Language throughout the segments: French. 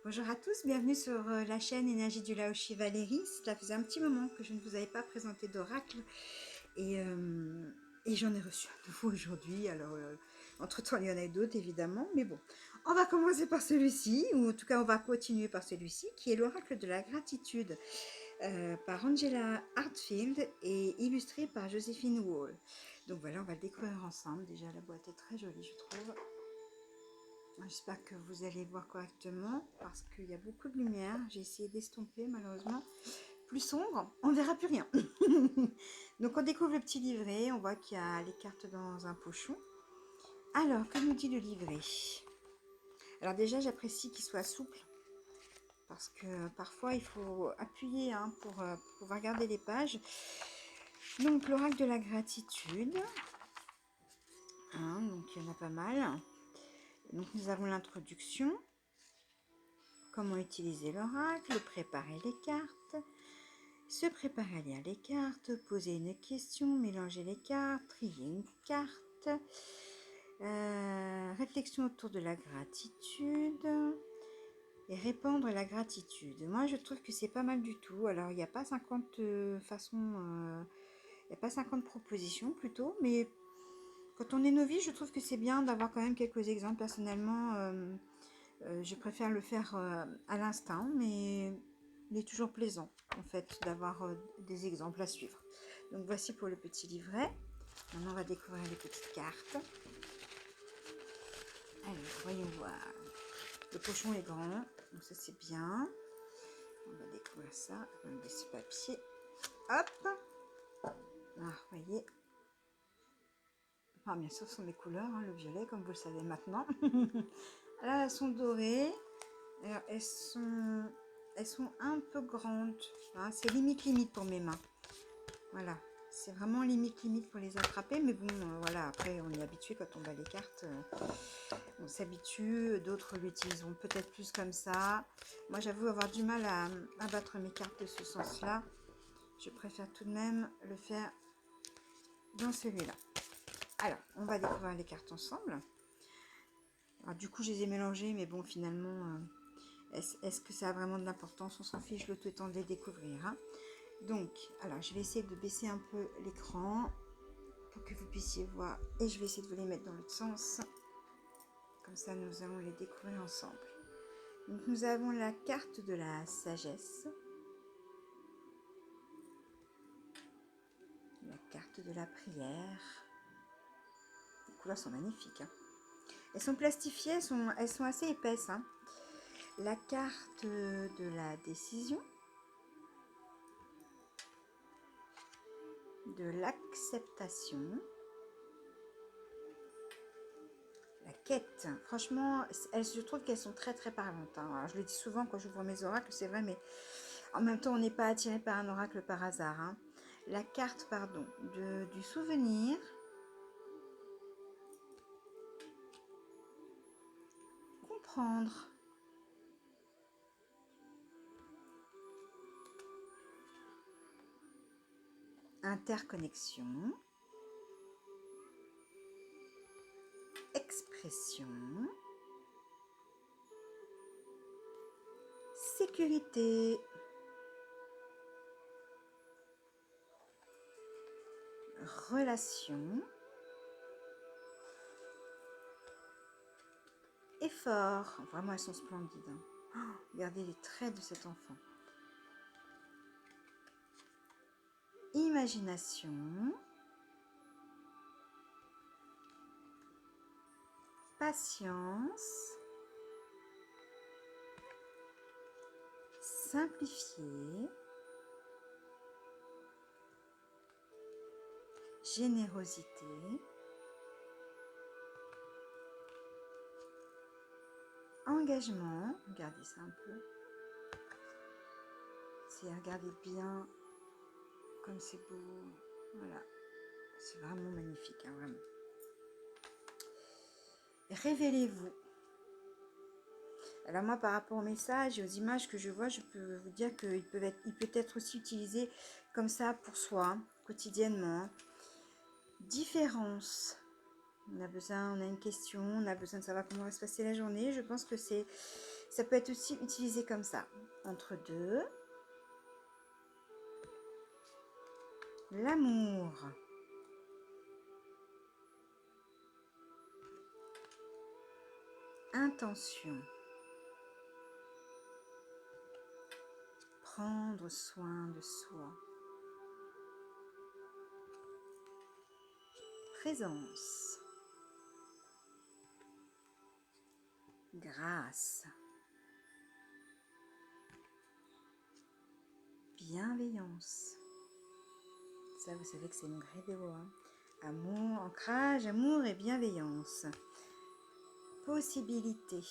Bonjour à tous, bienvenue sur la chaîne Énergie du Laoshi Valérie. Cela faisait un petit moment que je ne vous avais pas présenté d'oracle et j'en ai reçu un nouveau aujourd'hui. Alors, entre-temps, il y en a d'autres évidemment, mais bon, on va commencer par celui-ci, ou en tout cas, on va continuer par celui-ci, qui est l'oracle de la gratitude par Angela Hartfield et illustré par Joséphine Wall. Donc voilà, on va le découvrir ensemble. Déjà, la boîte est très jolie, je trouve. J'espère que vous allez voir correctement parce qu'il y a beaucoup de lumière. J'ai essayé d'estomper malheureusement. Plus sombre, on ne verra plus rien. Donc on découvre le petit livret. On voit qu'il y a les cartes dans un pochon. Alors, que nous dit le livret? Alors déjà, j'apprécie qu'il soit souple parce que parfois il faut appuyer pour pouvoir garder les pages. Donc l'oracle de la gratitude. Donc il y en a pas mal. Donc nous avons l'introduction. Comment utiliser l'oracle, préparer les cartes, se préparer à lire les cartes, poser une question, mélanger les cartes, trier une carte, réflexion autour de la gratitude et répandre la gratitude. Moi, je trouve que c'est pas mal du tout. Alors, il n'y a pas 50 façons, il n'y a pas 50 propositions plutôt, mais quand on est novice, je trouve que c'est bien d'avoir quand même quelques exemples. Personnellement, je préfère le faire à l'instinct, mais il est toujours plaisant en fait d'avoir des exemples à suivre. Donc voici pour le petit livret. Maintenant on va découvrir les petites cartes. Alors voyons voir. Le pochon est grand, donc ça c'est bien. On va découvrir ça. On va enlever ce papier. Hop. Ah, voyez. Ah, bien sûr, ce sont mes couleurs, le violet, comme vous le savez maintenant. Là, elles sont dorées. Alors, elles sont un peu grandes. C'est limite pour mes mains. Voilà. C'est vraiment limite pour les attraper. Mais bon, voilà. Après, on est habitué quand on bat les cartes. On s'habitue. D'autres l'utiliseront peut-être plus comme ça. Moi, j'avoue avoir du mal à battre mes cartes de ce sens-là. Je préfère tout de même le faire dans celui-là. Alors, on va découvrir les cartes ensemble. Alors, du coup, je les ai mélangées, mais bon, finalement, est-ce que ça a vraiment de l'importance? On s'en fiche, le tout étant de les découvrir. Donc, alors, je vais essayer de baisser un peu l'écran pour que vous puissiez voir. Et je vais essayer de vous les mettre dans l'autre sens. Comme ça, nous allons les découvrir ensemble. Donc, nous avons la carte de la sagesse. La carte de la prière. Les couleurs sont magnifiques. Elles sont plastifiées, elles sont assez épaisses. La carte de la décision. De l'acceptation. La quête, franchement, je trouve qu'elles sont très parlantes. Alors, je le dis souvent quand j'ouvre mes oracles, c'est vrai, mais en même temps, on n'est pas attiré par un oracle par hasard. La carte, pardon, du souvenir. Comprendre. Interconnexion. Expression. Sécurité. Relation. Effort. Vraiment, elles sont splendides. Oh, regardez les traits de cet enfant. Imagination. Patience. Simplifier. Générosité. Engagement. Regardez ça un peu. Regardez bien comme c'est beau. Voilà. C'est vraiment magnifique, vraiment. Révélez-vous. Alors moi, par rapport au message et aux images que je vois, je peux vous dire qu'il peut être aussi utilisé comme ça pour soi, quotidiennement. Différence. On a une question, on a besoin de savoir comment va se passer la journée. Je pense que c'est Ça peut être aussi utilisé comme ça, entre deux. L'amour. Intention. Prendre soin de soi. Présence. Grâce. Bienveillance. Ça, vous savez que c'est une vraie vidéo. Hein. Amour, ancrage, amour et bienveillance. Possibilité.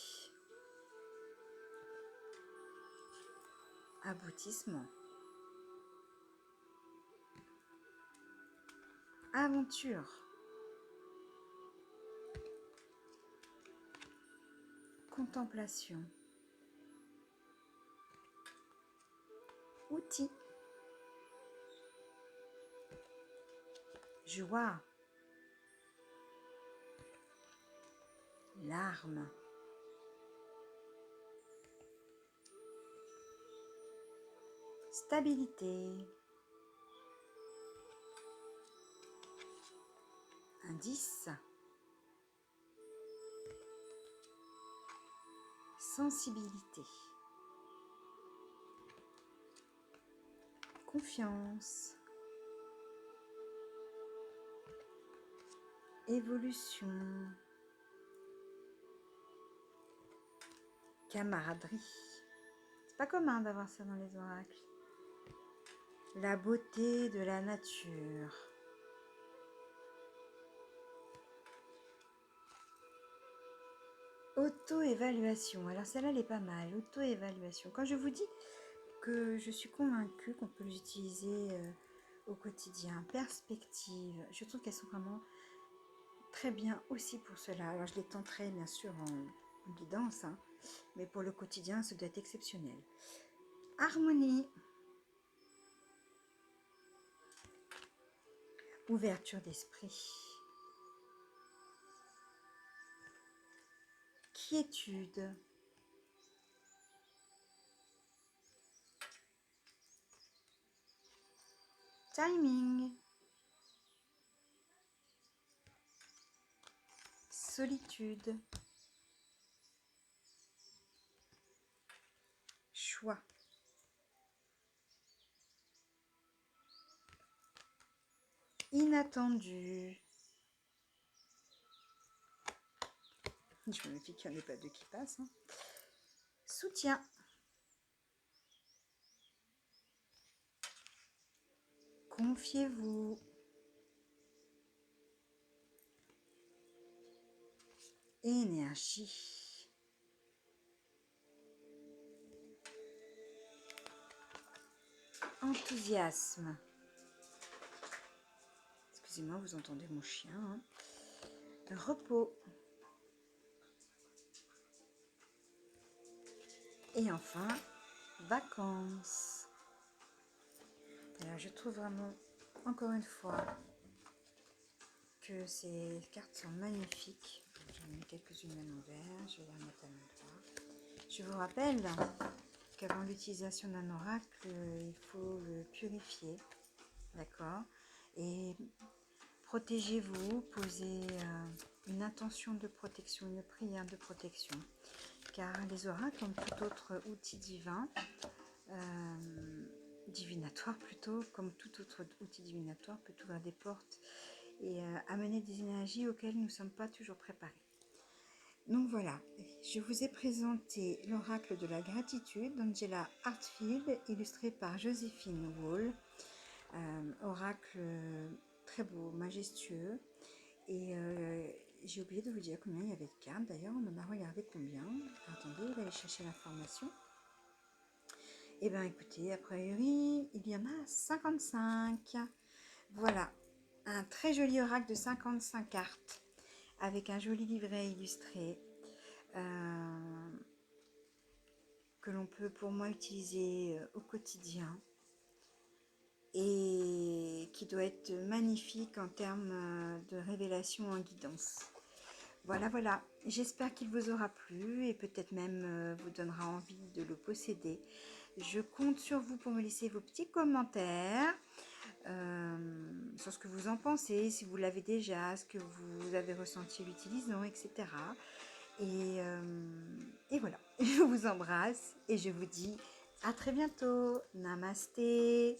Aboutissement. Aventure. Contemplation. Outil. Joie. Larmes. Stabilité. Indice. Sensibilité. Confiance. Évolution. Camaraderie. C'est pas commun d'avoir ça dans les oracles. La beauté de la nature. Auto-évaluation. Alors celle-là, elle est pas mal. Auto-évaluation. Quand je vous dis que je suis convaincue qu'on peut les utiliser au quotidien. Perspective. Je trouve qu'elles sont vraiment très bien aussi pour cela. Alors je les tenterai bien sûr en guidance. Hein, mais pour le quotidien, ça doit être exceptionnel. Harmonie. Ouverture d'esprit. Quiétude. Timing. Solitude. Choix. Inattendu. Je me méfie qu'il n'y en ait pas deux qui passent. Hein. Soutien. Confiez-vous. Énergie. Enthousiasme. Excusez-moi, vous entendez mon chien. Hein. Repos. Et enfin, vacances. Alors, je trouve vraiment, encore une fois, que ces cartes sont magnifiques. J'en ai mis quelques-unes à l'envers. Je vais les remettre à l'endroit. Je vous rappelle qu'avant l'utilisation d'un oracle, il faut le purifier. D'accord? Et protégez-vous, posez une intention de protection, une prière de protection. Car les oracles, comme tout autre outil divin, divinatoire plutôt, comme tout autre outil divinatoire, peut ouvrir des portes et amener des énergies auxquelles nous ne sommes pas toujours préparés. Donc voilà, je vous ai présenté l'oracle de la gratitude d'Angela Hartfield, illustré par Joséphine Wall. Oracle très beau, majestueux. Et j'ai oublié de vous dire combien il y avait de cartes. D'ailleurs, on en a regardé combien. Attendez, je vais aller chercher l'information. Eh bien, écoutez, a priori, il y en a 55. Voilà, un très joli oracle de 55 cartes, avec un joli livret illustré, que l'on peut pour moi utiliser au quotidien, et qui doit être magnifique en termes de révélation en guidance. Voilà, voilà. J'espère qu'il vous aura plu et peut-être même vous donnera envie de le posséder. Je compte sur vous pour me laisser vos petits commentaires sur ce que vous en pensez, si vous l'avez déjà, ce que vous avez ressenti l'utilisant, etc. Et voilà, je vous embrasse et je vous dis à très bientôt. Namasté.